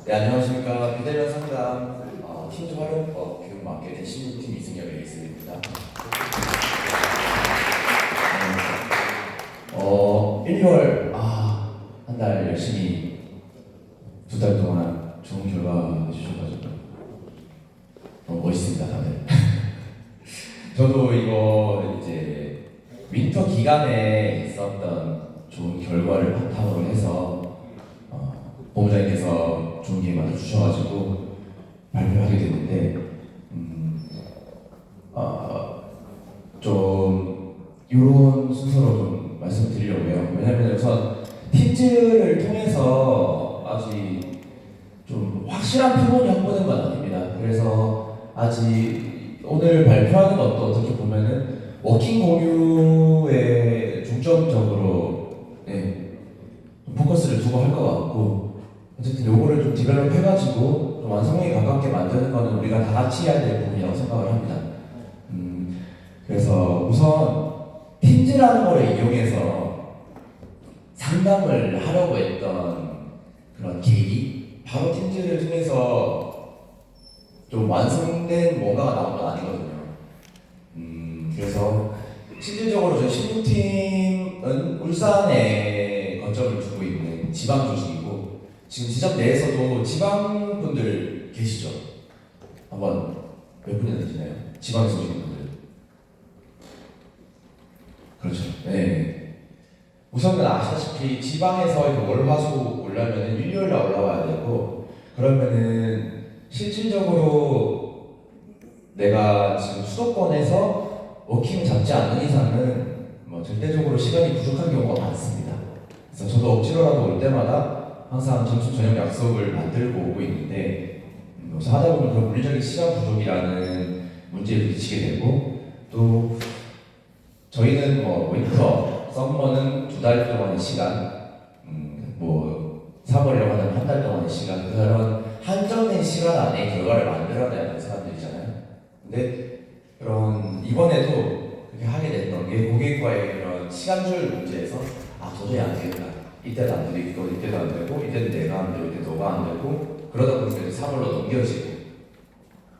네, 안녕하십니까. 비대면 상담 팀즈 활용법 교육 맡게 된 신입팀 이승엽 에이스입니다. 1, 2월 한 달 열심히 2달 동안 좋은 결과 해주셔가지고 너무 멋있습니다, 다들. 저도 이거 이제 윈터 기간에 있었던 좋은 결과를 바탕으로 해서 본부장님께서 좋은 기회를 주셔가지고 발표하게 됐는데 좀 이런 순서로 좀 말씀드리려고요. 왜냐하면 우선 팀즈를 통해서 아직 좀 확실한 표본이 확보된 건 아닙니다. 그래서 아직 오늘 발표하는 것도 어떻게 보면은 워킹 공유에 중점적으로 좀 포커스를 두고 할 것 같고, 어쨌든 요거를 좀 디벨롭 해가지고 좀 완성에 가깝게 만드는 거는 우리가 다 같이 해야 될 부분이라고 생각을 합니다. 그래서 우선 팀즈라는 거를 이용해서 상담을 하려고 했던 그런 계기, 바로 팀즈를 통해서 좀 완성된 뭔가가 나온 건 아니거든요. 그래서 실질적으로 저희 신부팀은 울산에 거점을 두고 있는 지방 조직이고, 지금 지점 내에서도 지방 분들 계시죠? 한번 몇 분이나 되시나요? 지방에서 오시는 분들. 그렇죠. 네. 우선은 아시다시피 지방에서 월화수 오려면 일요일날 올라와야 되고, 그러면은 실질적으로 내가 지금 수도권에서 워킹을 잡지 않는 이상은 절대적으로 시간이 부족한 경우가 많습니다. 그래서 저도 억지로라도 올 때마다 항상 점심 저녁 약속을 만들고 오고 있는데, 그래서 하다 보면 그런 물리적인 시간 부족이라는 문제에 부딪히게 되고, 또 저희는 윈터, 썸머는 2달 동안의 시간, 3월이라고 하면 한 달 동안의 시간, 그런 한정된 시간 안에 결과를 만들어내야 되는 사람들이잖아요. 근데 그런 이번에도 그렇게 하게 됐던 게 고객과의 그런 시간줄 문제에서 도저히 안 되겠다. 이때도 안 되고 이때도 안 되고 이때는 내가 안 되고 이때 너가 안 되고, 그러다 보니까 3월로 넘겨지고,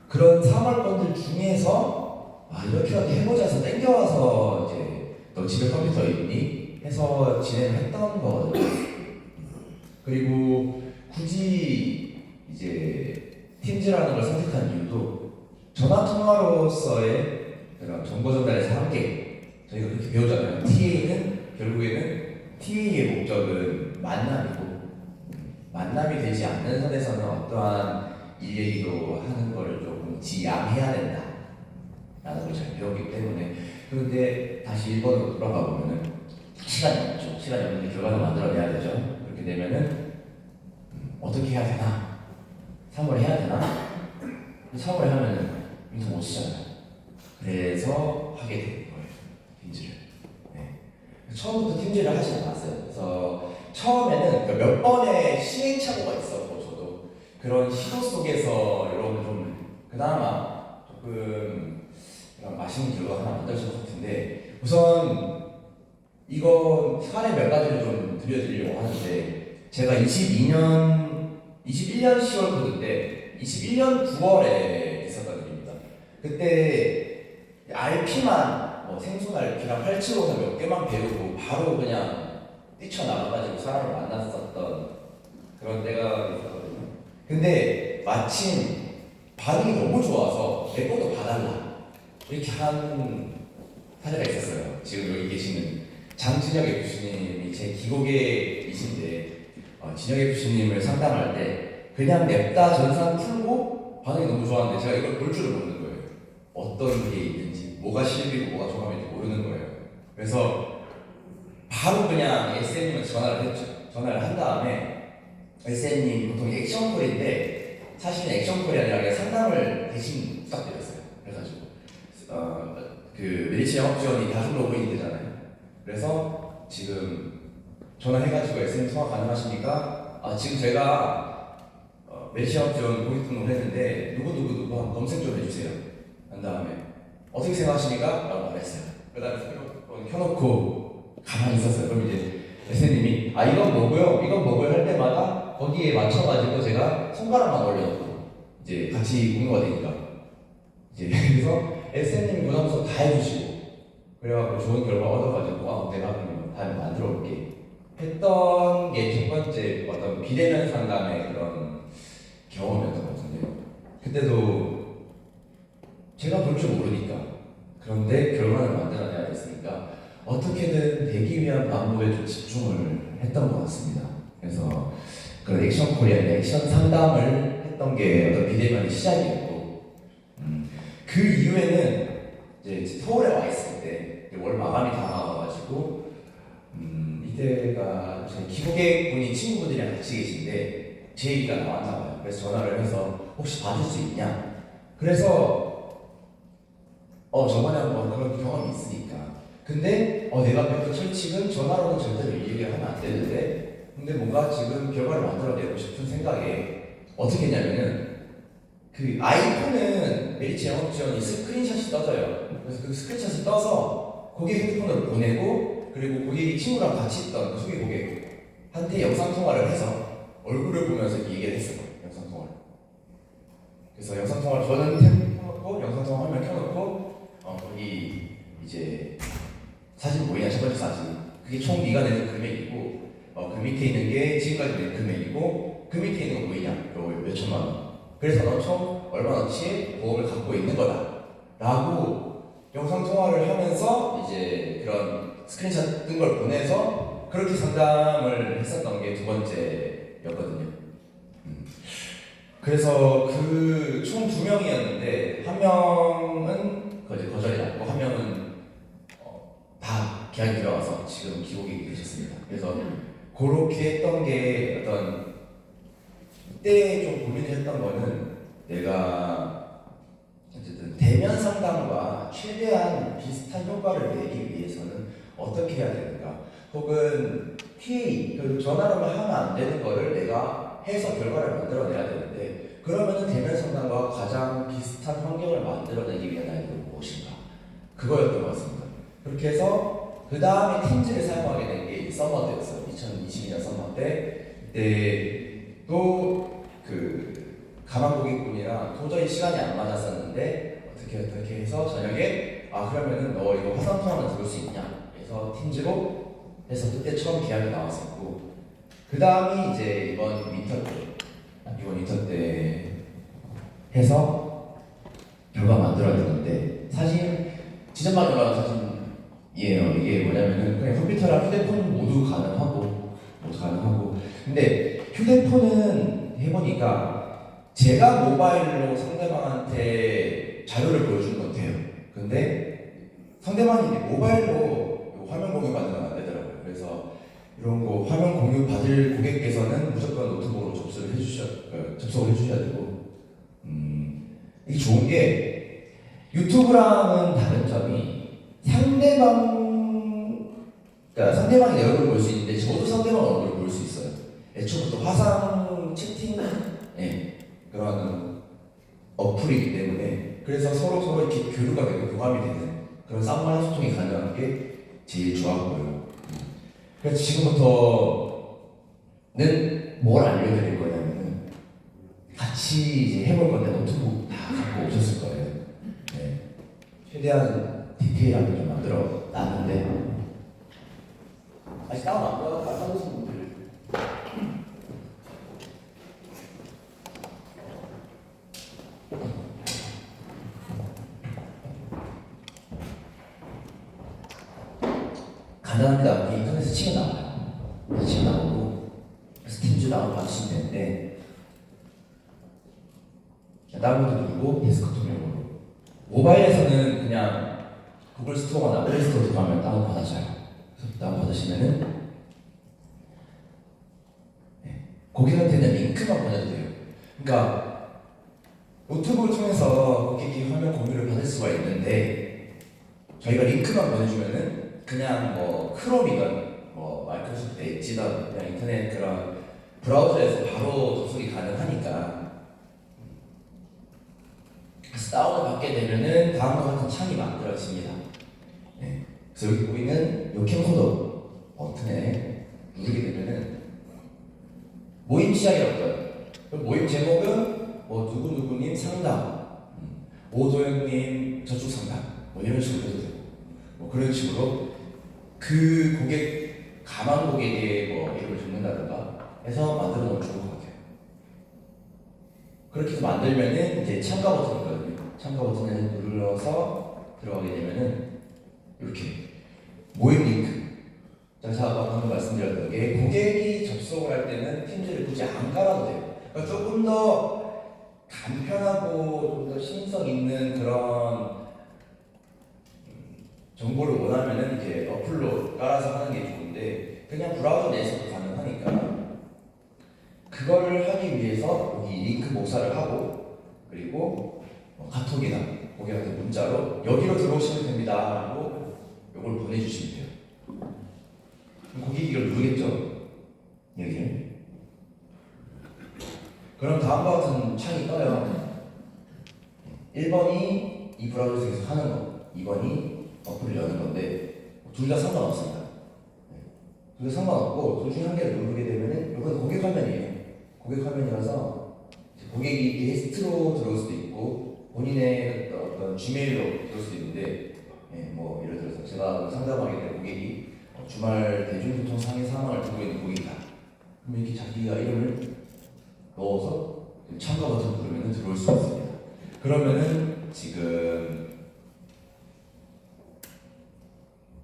그런 3월 건들 중에서 이렇게라도 해보자 해서 땡겨와서 이제 너 집에 컴퓨터 있니? 해서 진행을 했던 거거든요. 그리고 굳이 이제 팀즈라는 걸 선택한 이유도 전화 통화로서의 그런 정보 전달에서 한계, 저희가 그렇게 배우잖아요. TA는 결국에는 TA의 목적은 만남이 되지 않는 선에서는 어떠한 일 얘기도 하는 거를 조금 지양해야 된다 라는 걸 잘 배우기 때문에. 그런데 다시 1번으로 돌아가 보면은 시간이 없죠. 시간이 없는데 결과를 만들어내야 되죠. 그렇게 되면은 어떻게 해야 되나? 3월에 해야 되나? 3월에 하면은 윈터 못 치잖아요. 그래서 하게 된 거예요, 팀즈를. 처음부터 팀즈를 하진 않았어요. 그래서 처음에는 몇 번의 시행착오가 있었고, 저도 그런 시도 속에서 여러분 좀 그나마 조금 맛있는 결과 하나 만들 수 같은데, 우선 이건 사례 몇 가지를 좀 들려드리려고 하는데, 제가 21년 10월 코드 때 21년 9월에 있었던 일입니다. 그때 RP만 생존 RP랑 875서 몇 개만 배우고 바로 그냥 뛰쳐나가가지고 사람을 만났었던 그런 때가 있었거든요. 근데 마침 반응이 너무 좋아서 내 것도 봐달라 이렇게 한 사례가 있었어요. 지금 여기 계시는 장진혁 FC님이 제 기고계이신데, 진혁 FC님을 상담할 때 그냥 냅다 전산 풀고 반응이 너무 좋았는데 제가 이걸 볼 줄을 모르는 거예요. 어떤 게 있는지, 뭐가 실비고 뭐가 종합인지 모르는 거예요. 그래서 바로 그냥 SN님한테 전화를 했죠. 전화를 한 다음에 SN님 보통 액션콜인데 사실은 액션콜이 아니라 그냥 상담을 대신 부탁드렸어요. 그래가지고 그 메리츠 영업 지원이 다중 로그인이 되잖아요. 그래서 지금 전화해가지고 SN 통화 가능하십니까? 지금 제가 메리츠 영업 지원 고객 등록을 했는데 누구 한번 검색 좀 해주세요. 한 다음에 어떻게 생각하십니까? 라고 말했어요. 그 다음에 스피커폰 켜놓고 가만히 있었어요. 그럼 이제 SN님이 이건 뭐고요? 이건 뭐고요? 할 때마다 거기에 맞춰가지고 제가 손가락만 올려놓고 이제 같이 공유가 되니까 이제 그래서 SN님이 고담수 다 해주시고 그래갖고 좋은 결과 얻어가지고 내가 그러면 다음에 만들어 볼게 했던 게 첫 번째 어떤 비대면 상담의 그런 경험이었던 것 같은데요. 그때도 제가 볼 줄 모르니까 그런데 결과를 만들어내야 됐으니까 어떻게든 되기 위한 방법에 좀 집중을 했던 것 같습니다. 그래서 그 액션 코리아의 액션 상담을 했던 게 어떤 비대면의 시작이었고 그 이후에는 이제 서울에 와 있을 때 월 마감이 다가와가지고 이때가 제 기고객분이 친구분들이랑 같이 계신데 제 얘기가 나왔나 봐요. 그래서 전화를 해서 혹시 봐줄 수 있냐? 그래서 저번에 한번 그런 경험이 있으니까 근데 내가 뵙던 철칙은 전화로는 절대로 이 얘기를 하면 안 되는데 근데 뭔가 지금 결과를 만들어내고 싶은 생각에 어떻게 했냐면은 그 아이폰은 메리츠 영업 지원이 스크린샷이 떠져요. 그래서 그 스크린샷을 떠서 고객 핸드폰으로 보내고 그리고 고객이 친구랑 같이 있던 그 소개 고객한테 영상 통화를 해서 얼굴을 보면서 얘기를 했어요. 영상 통화를. 그래서 영상 통화를 저는 탭 켜놓고 영상 통화 화면 켜놓고 거기 이제 사진 보이냐 첫 번째 사진 그게 총 네가 내는 금액이고 그 밑에 있는 게 지금까지 낸 금액이고 그 밑에 있는 거 보이냐? 요 몇천만 원. 그래서 너 총 얼마나치 보험을 갖고 있는 거다 라고 영상 통화를 하면서 이제 그런 스크린샷 뜬 걸 보내서 그렇게 상담을 했었던 게 두 번째였거든요. 그래서 그 총 두 명이었는데 한 명은 거절이 났고 한 명은 다 계약이 들어와서 지금 기고객이 되셨습니다. 그래서 그렇게 했던 게 어떤 그때 좀 고민을 했던 거는 내가 어쨌든 대면 상담과 최대한 비슷한 효과를 내기 위해서는 어떻게 해야 되는가 혹은 TA, 전화로만 하면 안 되는 거를 내가 해서 결과를 만들어내야 되는데 그러면은 대면 상담과 가장 비슷한 환경을 만들어내기 위한 아이디어는 무엇인가 그거였던 것 같습니다. 그렇게 해서 그 다음에 팀즈를 사용하게 된 게 서머 때였어요. 2022년 서머 때 그때 또 가만 고객분이랑 도저히 시간이 안 맞았었는데 어떻게 해서 저녁에 그러면은 너 이거 화상 통화는 들을 수 있냐 해서 팀즈로 해서 그때 처음 계약이 나왔었고 그 다음이 이제 이번 윈터 때 해서 결과 만들어냈는데 사실 지점만 올라간 사진이에요. 이게 뭐냐면은 그냥 컴퓨터랑 휴대폰 모두 가능하고 근데 휴대폰은 해보니까 제가 모바일로 상대방한테 자료를 보여주는 건 돼요. 근데 상대방이 모바일로 화면 공유 받는 건 안 되더라고요. 그래서 이런 거 화면 공유 받을 고객께서는 무조건 노트북으로 접속을 해주셔야 되고 이게 좋은 게 유튜브랑은 다른 점이 상대방이 내 얼굴을 볼 수 있는데 저도 상대방 얼굴을 볼 수 있어요. 애초부터 화상 채팅 그런 어플이기 때문에 그래서 서로 이렇게 교류가 되고 교감이 되는 그런 쌍방향 소통이 가능한 게 제일 좋았고요. 그래서 지금부터는 뭘 알려드릴 거냐면은 같이 이제 해볼 건데 노트북 다 갖고 오셨을 거예요. 네. 최대한 디테일하게 좀 만들어 놨는데 아직 다운 안 받으신 분들 간단합니다. 인터넷에 치면 나와요. 치면 나오고 스팀즈 나오고 받으시면 되는데 다운로드 누르고 데스크톱용으로 모바일에서는 그냥 구글 스토어나 플레이 스토어 들어가면 다운 받아져요. 그래서 다운 받으시면은 고객한테는 링크만 보내도 돼요. 그러니까 노트북을 통해서 고객이 화면 공유를 받을 수가 있는데 저희가 링크만 보내주면은 그냥 뭐 크롬이든 뭐 마이크로소프트 엣지든 그냥 인터넷 그런 브라우저에서 바로 접속이 가능하니까 그래서 다운을 받게 되면은 다음과 같은 창이 만들어집니다. 네. 그래서 여기 보이는 이 캠코더 버튼에 누르게 되면은 모임 시작이라고 써요. 그럼 모임 제목은 뭐 누구누구님 상담, 오도영님 저축 상담, 뭐 이런 식으로 해도 되고, 뭐 그런 식으로 그 고객 가망 고객의 뭐 이름을 적는다든가 해서 만들어 놓으면 좋을 것 같아요. 그렇게 해서 만들면은 이제 참가 버튼이 있거든요. 참가 버튼을 눌러서 들어가게 되면은 이렇게 모임 링크. 제가 방금 말씀드렸던 게 고객이 접속을 할 때는 팀즈를 굳이 안 깔아도 돼요. 그러니까 조금 더 간편하고 좀 더 신성 있는 그런 정보를 원하면은 이제 어플로 깔아서 하는 게 좋은데 그냥 브라우저 내에서도 가능하니까 그거를 하기 위해서 여기 링크 복사를 하고 그리고 카톡이나 고객한테 문자로 여기로 들어오시면 됩니다 라고 이걸 보내주시면 돼요. 고객이 이걸 누르겠죠? 여기를. 그럼 다음과 같은 창이 떠요. 1번이 이 브라우저 속에서 하는 거, 2번이 어플을 여는 건데 둘 다 상관없습니다. 둘 다 상관없고 둘 중에 한 개를 누르게 되면은 이건 고객 화면이에요. 고객 화면이라서 고객이 게스트로 들어올 수도 있고 본인의 어떤 지메일로 들어올 수도 있는데 뭐 예를 들어서 제가 상담하게 된 고객이 주말 대중교통 상해 사망을 두고 있는 고객이다. 그럼 이렇게 자기가 이름을 넣어서 참가 버튼 누르면 들어올 수 있습니다. 그러면은 지금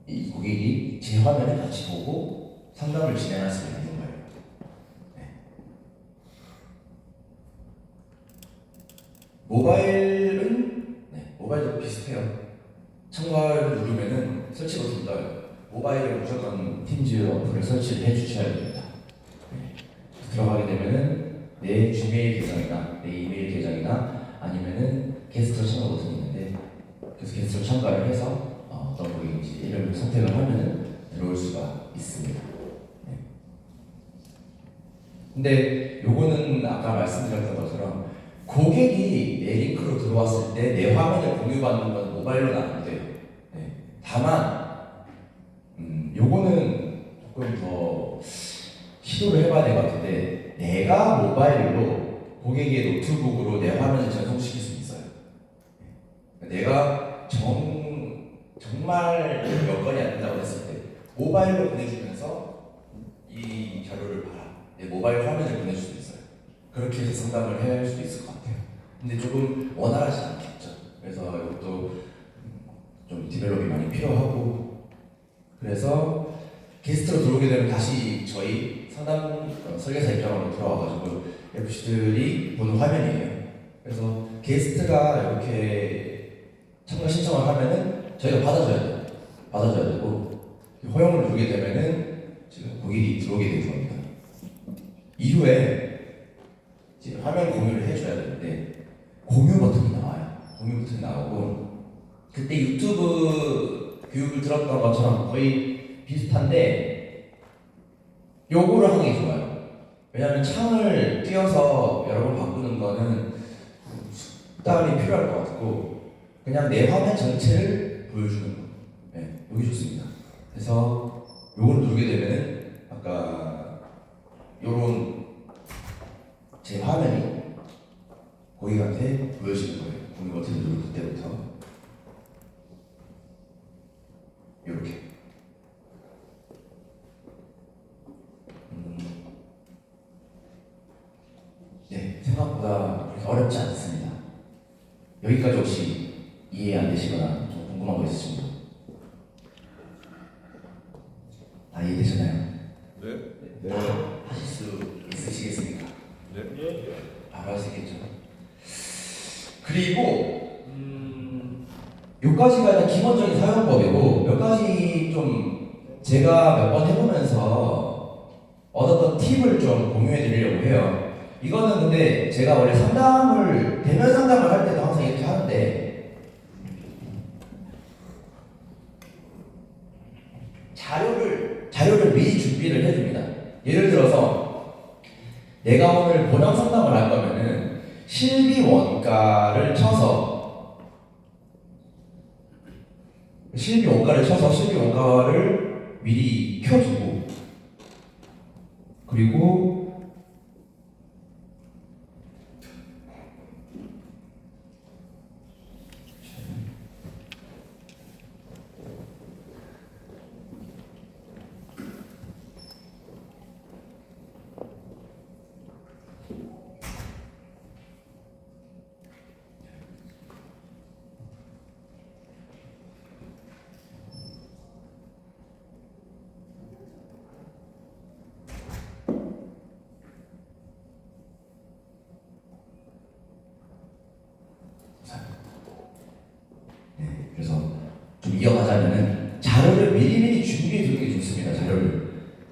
이 고객이 제 화면을 같이 보고 상담을 진행할 수 있는 거예요. 네. 모바일도 비슷해요. 참가를 누르면은 설치 버튼 떠요. 모바일에 무조건 팀즈 어플을 설치를 해주셔야 됩니다. 네. 들어가게 되면은 내 지메일 계정이나 내 이메일 계정이나 아니면은 게스트로 참가 버튼이 있는데 그래서 게스트로 참가를 해서 어떤 고객인지 이름을 선택을 하면은 들어올 수가 있습니다. 네. 근데 요거는 아까 말씀드렸던 것처럼 고객이 내 링크로 들어왔을 때 내 화면을 공유받는 건 모바일로는 안 돼요. 네. 다만 요거는 조금 더 시도를 해봐야 될 것 같은데 내가 모바일로 고객의 노트북으로 내 화면을 전송시킬 수 있어요. 내가 정말 여건이 안 된다고 했을 때 모바일로 보내주면서 이 자료를 봐라. 내 모바일 화면을 보내줄 수 있어요. 그렇게 해서 상담을 할 수도 있을 것 같아요. 근데 조금 원활하지 않겠죠. 그래서 이것도 좀 디벨롭이 많이 필요하고 그래서 게스트로 들어오게 되면 다시 저희 상담 설계사 입장으로 돌아와가지고 FC들이 보는 화면이에요. 그래서 게스트가 이렇게 참가 신청을 하면은 저희가 받아줘야 되고 허용을 누르게 되면은 지금 고객이 들어오게 되는 겁니다. 이후에 이제 화면 공유를 해줘야 되는데 공유 버튼이 나와요. 공유 버튼이 나오고 그때 유튜브 교육을 들었던 것처럼 거의 비슷한데 요거를 하는 게 좋아요. 왜냐하면 창을 띄어서 여러 번 바꾸는 거는 숙달이 필요할 것 같고 그냥 내 화면 전체를 보여주는 거. 네, 여기 좋습니다. 그래서 요걸 누르게 되면은 아까 요런 제 화면이 고객한테 보여지는 거예요. 공유 버튼을 누를 그때부터 이렇게. 네, 생각보다 그렇게 어렵지 않습니다. 여기까지 혹시 이해 안 되시거나 좀 궁금한 거 있으신가요? 다 이해되셨나요? 네. 네. 하실 수 있으시겠습니까? 네. 바로 할 수 있겠죠. 그리고 몇 가지가 그냥 기본적인 사용법이고 몇 가지 좀 제가 몇 번 해보면서 얻었던 팁을 좀 공유해 드리려고 해요. 이거는 근데 제가 원래 대면 상담을 할 때도 항상 이렇게 하는데 자료를 미리 준비를 해줍니다. 예를 들어서 내가 오늘 본업 상담을 할 거면은 실비 원가를 쳐서 실비 원가를 미리 켜주고 그리고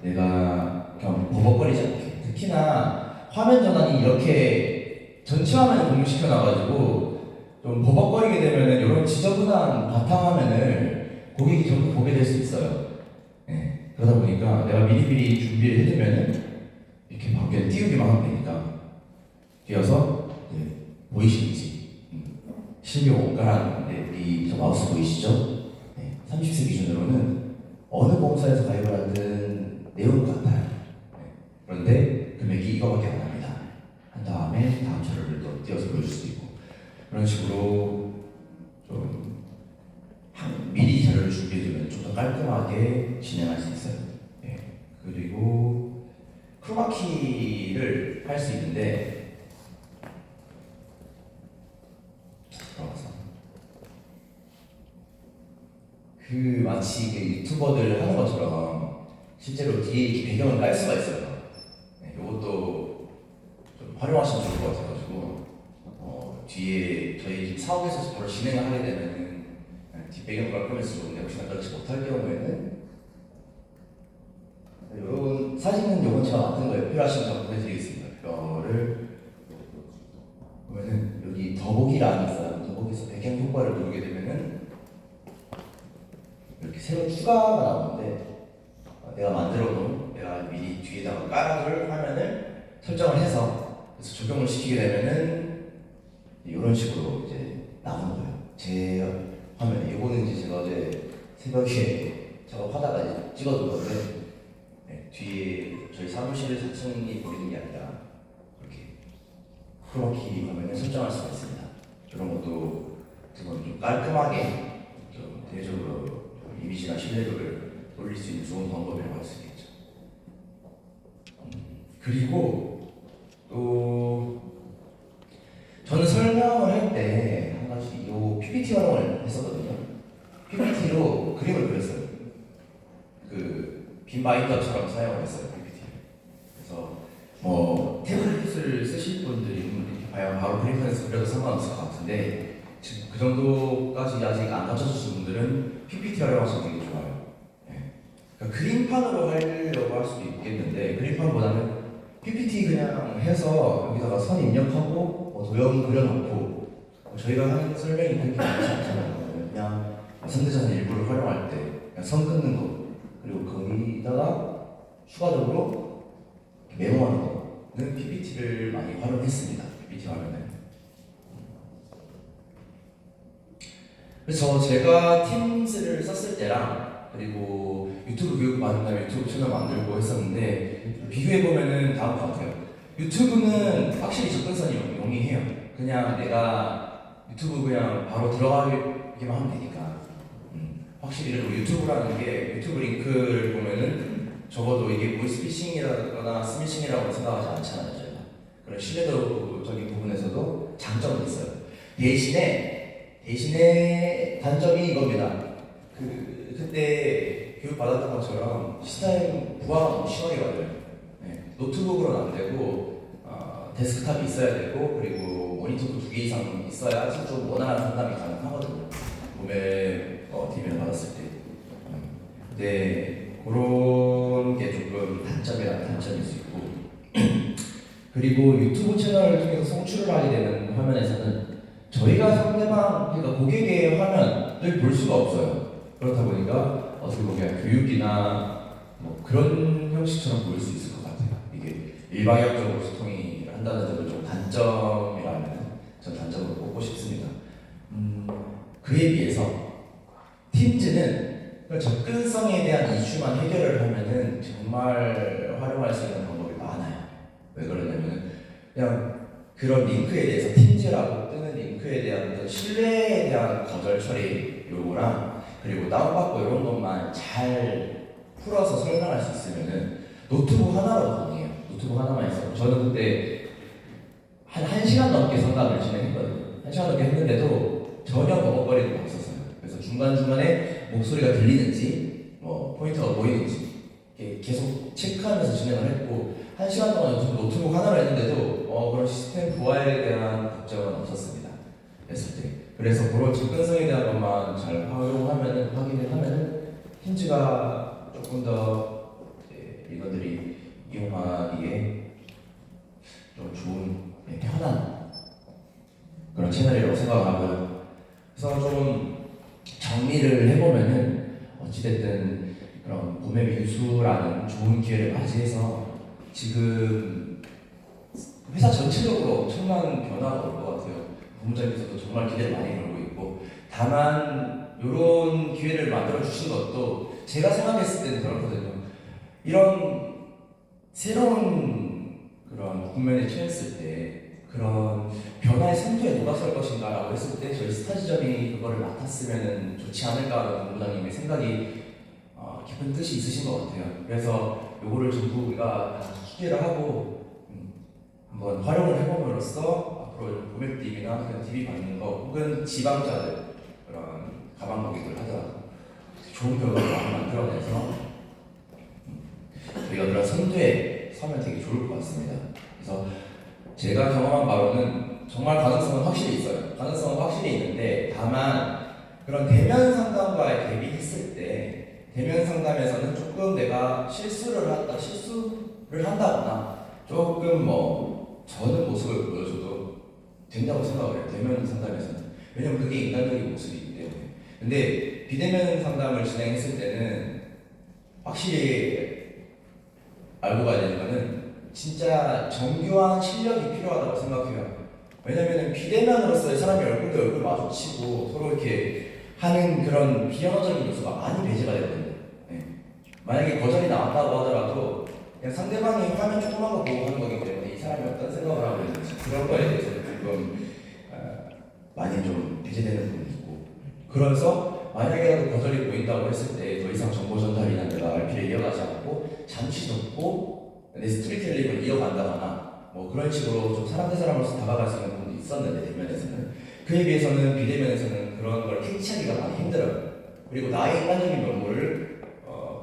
내가 그냥 버벅거리지 않게. 특히나 화면 전환이 이렇게 전체 화면을 공유시켜 놔가지고 좀 버벅거리게 되면은 이런 지저분한 바탕화면을 고객이 전부 보게 될 수 있어요. 예, 그러다 보니까 내가 미리미리 준비를 해두면은 이렇게 막 그냥 띄우기만 하면 되니까 띄어서 보이시는지 실명 원가라는 이 마우스 보이시죠? 30세 기준으로는 어느 공사에서 가입을 하든 내용 같아요. 그런데 금액이 이거밖에 안 합니다. 한 다음에 다음 자료를 또 띄어서 보여줄 수도 있고 그런 식으로 좀 미리 자료를 준비해두면 좀 더 깔끔하게 진행할 수 있어요. 그리고 크로마키를 할 수 있는데 들어가서 마치 유튜버들 하는 것처럼 실제로 뒤에 배경을 깔 수가 있어요. 이것도 좀 활용하시면 좋을 것 같아가지고 뒤에 저희 사업에서 바로 진행을 하게 되면은 뒷배경을 깔면서 좋은데 혹시나 그렇지 못할 경우에는 이런 사진은 요건 제가 만든 거예요. 필요하시면 제가 보내드리겠습니다. 이거를 보면은 여기 더보기란이 있어요. 더보기에서 배경 효과를 누르게 되면은 이렇게 새로 추가가 나오는데 내가 만들어 놓은 내가 미리 뒤에다가 깔아둘 화면을 설정을 해서 그래서 적용을 시키게 되면은 이런 식으로 이제 나오는 거예요. 제 화면에 이거는 이제 제가 어제 새벽에 작업하다가 이제 찍어둔 건데 뒤에 저희 사무실 4층이 보이는 게 아니라 이렇게 크로마키 화면을 설정할 수가 있습니다. 이런 것도 좀 깔끔하게 좀 대외적으로 이미지나 신뢰도를 올릴 수 있는 좋은 방법이라고 할 수 있겠죠. 그리고 또 저는 설명을 할 때 한 가지 이 PPT 활용을 했었거든요. PPT로 그림을 그렸어요. 빈 바인더처럼 사용을 했어요, PPT를. 그래서 태블릿을 쓰실 분들이 이렇게 바로 프린터에서 그려도 상관없을 것 같은데 지금 그 정도까지 아직 안 갖춰주신 분들은 PPT 활용하시면 되게 좋아요. 그러니까 그림판으로 하려고 할 수도 있겠는데 그림판보다는 PPT 그냥 해서 여기다가 선 입력하고 도형 그려놓고 저희가 하는 설명이 그렇게 많지 않잖아요. 그냥 선대자는 일부를 활용할 때 그냥 선 끊는 거 그리고 거기다가 추가적으로 메모하는 거는 PPT를 많이 활용했습니다. PPT 화면을. 그래서 제가 팀즈를 썼을 때랑 그리고 유튜브 교육 받은 다음에 유튜브 채널 만들고 했었는데 비교해보면은 다음 것 같아요. 유튜브는 확실히 접근성이 용이해요. 그냥 내가 유튜브 그냥 바로 들어가기만 하면 되니까. 확실히 그리고 유튜브라는 게 유튜브 링크를 보면은 적어도 이게 보이스피싱이라거나 스미싱이라고 생각하지 않잖아요. 저희가. 그런 신뢰도적인 부분에서도 장점이 있어요. 대신에 단점이 이겁니다. 그때 교육 받았던 것처럼 시스템 부하가 너무 심하게 와요. 노트북으로는 안 되고 데스크탑이 있어야 되고 그리고 모니터도 2개 이상 있어야 좀 원활한 상담이 가능하거든요. 몸에 DB를 받았을 때. 네, 그런 게 조금 단점일 수 있고 그리고 유튜브 채널을 통해서 송출을 하게 되는 화면에서는 저희가 상대방, 그러니까 고객의 화면을 볼 수가 없어요. 그렇다 보니까 어떻게 보면 교육이나 그런 형식처럼 보일 수 있을 것 같아요. 이게 일방향적으로 소통이 한다는 점을 좀 단점이라면 전 단점으로 꼽고 싶습니다. 그에 비해서 팀즈는 접근성에 대한 이슈만 해결을 하면은 정말 활용할 수 있는 방법이 많아요. 왜 그러냐면 그냥 그런 링크에 대해서 팀즈라고 뜨는 링크에 대한 신뢰에 대한 거절 처리 요구랑 그리고 다운받고 이런 것만 잘 풀어서 설명할 수 있으면은 노트북 하나로 가능해요. 노트북 하나만 있어요. 저는 그때 한 1시간 넘게 상담을 진행했거든요. 1시간 넘게 했는데도 전혀 버벅거리는 거 없었어요. 그래서 중간중간에 목소리가 들리는지 포인트가 보이는지 계속 체크하면서 진행을 했고 1시간 동안 노트북 하나로 했는데도 그런 시스템 부하에 대한 걱정은 없었습니다. 했을 때. 그래서 그런 접근성에 대한 것만 잘 확인을 하면은 팀즈가 조금 더 이것들이 이용하기에 좀 좋은 편한 그런 채널이라고 생각하고요. 그래서 좀 정리를 해보면은 어찌됐든 그런 봄의 민수라는 좋은 기회를 맞이해서 지금 회사 전체적으로 엄청난 변화가 올 것 같아요. 본부장님께서도 정말 기대를 많이 걸고 있고, 다만 이런 기회를 만들어 주신 것도 제가 생각했을 때는 그렇거든요. 이런 새로운 그런 국면에 처했을 때 그런 변화의 선두에 누가 설 것인가라고 했을 때 저희 스타지점이 그거를 맡았으면 좋지 않을까라는 본부장님의 생각이 깊은 뜻이 있으신 것 같아요. 그래서 요거를 전부 우리가 다 기대를 하고 한번 활용을 해봄으로써 앞으로 고객들이나 그냥 TV 받는 거 혹은 지방자들 그런 가방 고객들 하더라도 좋은 결과를 많이 만들어내서 저희가 그런 선두에 서면 되게 좋을 것 같습니다. 그래서 제가 경험한 바로는 정말 가능성은 확실히 있어요. 가능성은 확실히 있는데 다만 그런 대면 상담과의 대비했을 때 대면 상담에서는 조금 내가 실수를 한다거나 조금 저는 모습을 보여줘도 된다고 생각을 해요. 대면 상담에서는. 왜냐면 그게 인간적인 모습이기 때문에. 근데 비대면 상담을 진행했을 때는 확실히 알고 가야 되는 거는 진짜 정교한 실력이 필요하다고 생각해요. 왜냐면 비대면으로서의 사람이 얼굴 대 얼굴 마주치고 서로 이렇게 하는 그런 비언어적인 요소가 많이 배제가 되거든요. 네. 만약에 거절이 나왔다고 하더라도 그냥 상대방이 화면 조그만 거 보고 하는 거기 때문에 이 사람이 어떤 생각을 하고 있는지 그런 거에 대해서는 조금 많이 좀 배제되는 부분이 있고, 그래서 만약에라도 거절이 보인다고 했을 때 더 이상 정보 전달이나 내가 RP를 이어가지 않고 잠시 접고 내 스토리텔링을 이어간다거나 그런 식으로 좀 사람 대 사람으로서 다가갈 수 있는 부분도 있었는데 대면에서는 그에 비해서는 비대면에서는 그런 걸 캐치하기가 많이 힘들어요. 그리고 나의 인간적인 면모를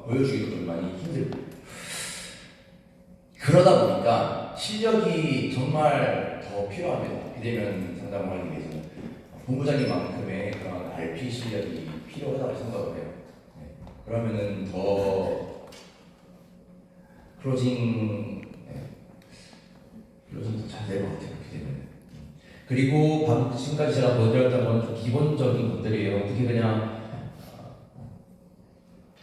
보여주기도 좀 많이 힘들고, 그러다 보니까 실력이 정말 더 필요합니다. 비대면 상담을 하기 위해서는 본부장님만큼의 그런 RP 실력이 필요하다고 생각을 해요. 네. 그러면은 더 클로징 더 잘 될 것 같아요. 비대면. 그리고 방금 지금까지 제가 보여드렸던 건 좀 기본적인 것들이에요. 어떻게 그냥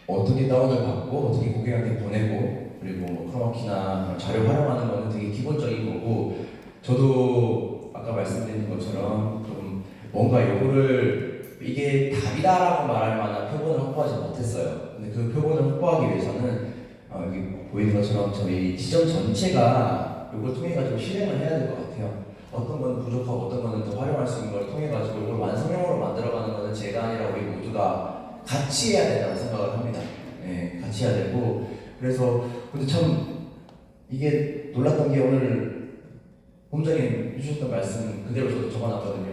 어떻게 다운을 받고 어떻게 고객한테 보내고, 그리고 크로마키나 자료 활용하는 거는 되게 기본적인 거고, 저도 아까 말씀드린 것처럼 좀 뭔가 요거를 이게 답이다라고 말할 만한 표본을 확보하지 못했어요. 근데 그 표본을 확보하기 위해서는 여기 보이는 것처럼 저희 지점 전체가 요걸 통해 가지고 실행을 해야 될 것 같아요. 어떤 건 부족하고 어떤 거는 더 활용할 수 있는 걸 통해 가지고 이걸 완성형으로 만들어가는 거는 제가 아니라 우리 모두가 같이 해야 된다고 생각을 합니다. 네, 같이 해야 되고, 그래서 근데 참 이게 놀랐던 게 오늘 본부장님 해주셨던 말씀 그대로 저도 적어놨거든요.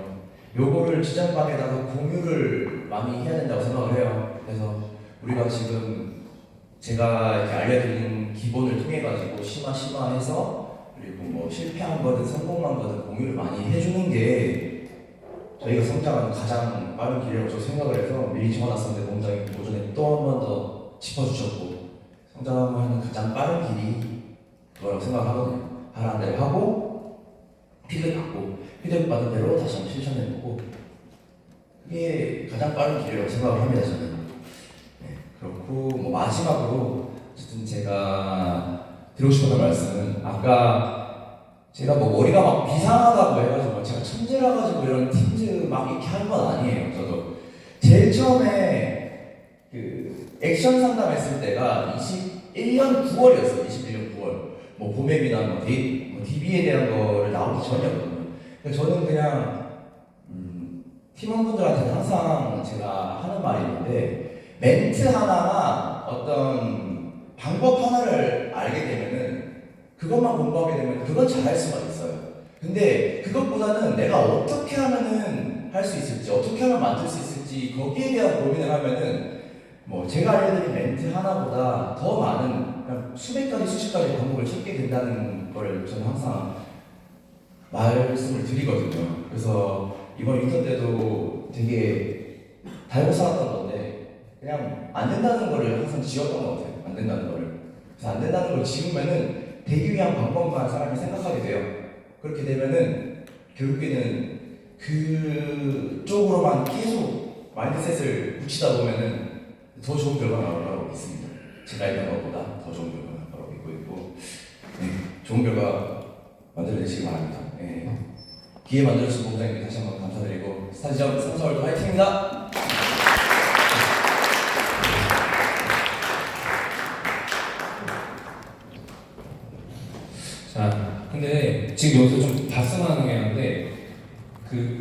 요거를 지점방에다가 공유를 많이 해야 된다고 생각을 해요. 그래서 우리가 지금 제가 이렇게 알려드린 기본을 통해 가지고 심화해서 그리고 실패한 거든 성공한 거든 공유를 많이 해주는 게 저희가 성장하는 가장 빠른 길이라고 저 생각을 해서 미리 적어놨었는데 본부장님 오전에 또 한 번 더 짚어주셨고, 성장하는 가장 빠른 길이 그거라고 생각하거든요. 하라는 대로 하고 피드백 받은 대로 다시 한번 실천해보고, 그게 가장 빠른 길이라고 생각을 합니다. 저는. 네, 그렇고 마지막으로 어쨌든 제가 드리고 싶었던 말씀은, 아까 제가 머리가 막 비상하다고 해가지고 제가 천재라 가지고 이런 팀즈 막 이렇게 한 건 아니에요. 저도 제일 처음에 그 액션 상담했을 때가 21년 9월이었어요. 21년 9월. 봄앱이나 DB에 대한 거를 나오기 전이었거든요. 저는 그냥 팀원분들한테 항상 제가 하는 말이 있는데, 멘트 하나나 어떤 방법 하나를 알게 되면은 그것만 공부하게 되면 그건 잘할 수가 있어요. 근데 그것보다는 내가 어떻게 하면은 할 수 있을지, 어떻게 하면 만들 수 있을지 거기에 대한 고민을 하면은 제가 알려드린 멘트 하나보다 더 많은 그냥 수백 가지 수십 가지 방법을 찾게 된다는 걸 저는 항상 말씀을 드리거든요. 그래서 이번 인턴 때도 되게 달고 살았던 건데 그냥 안 된다는 거를 항상 지웠던 것 같아요. 안 된다는 거를. 그래서 안 된다는 걸 지우면은 되기 위한 방법만 사람이 생각하게 돼요. 그렇게 되면은 결국에는 그쪽으로만 계속 마인드셋을 붙이다 보면은 더 좋은 결과가 나올 거라고 믿습니다. 제가 했던 것보다 더 좋은 결과가 나올 거라고 믿고 있고, 네, 좋은 결과 만들어내시기 바랍니다. 네. 기회 만들어주신 본부장님께 다시 한번 감사드리고, 스타디움 삼성월드 화이팅입니다. 자, 근데 지금 여기서 좀 발생하는 게 있는데 그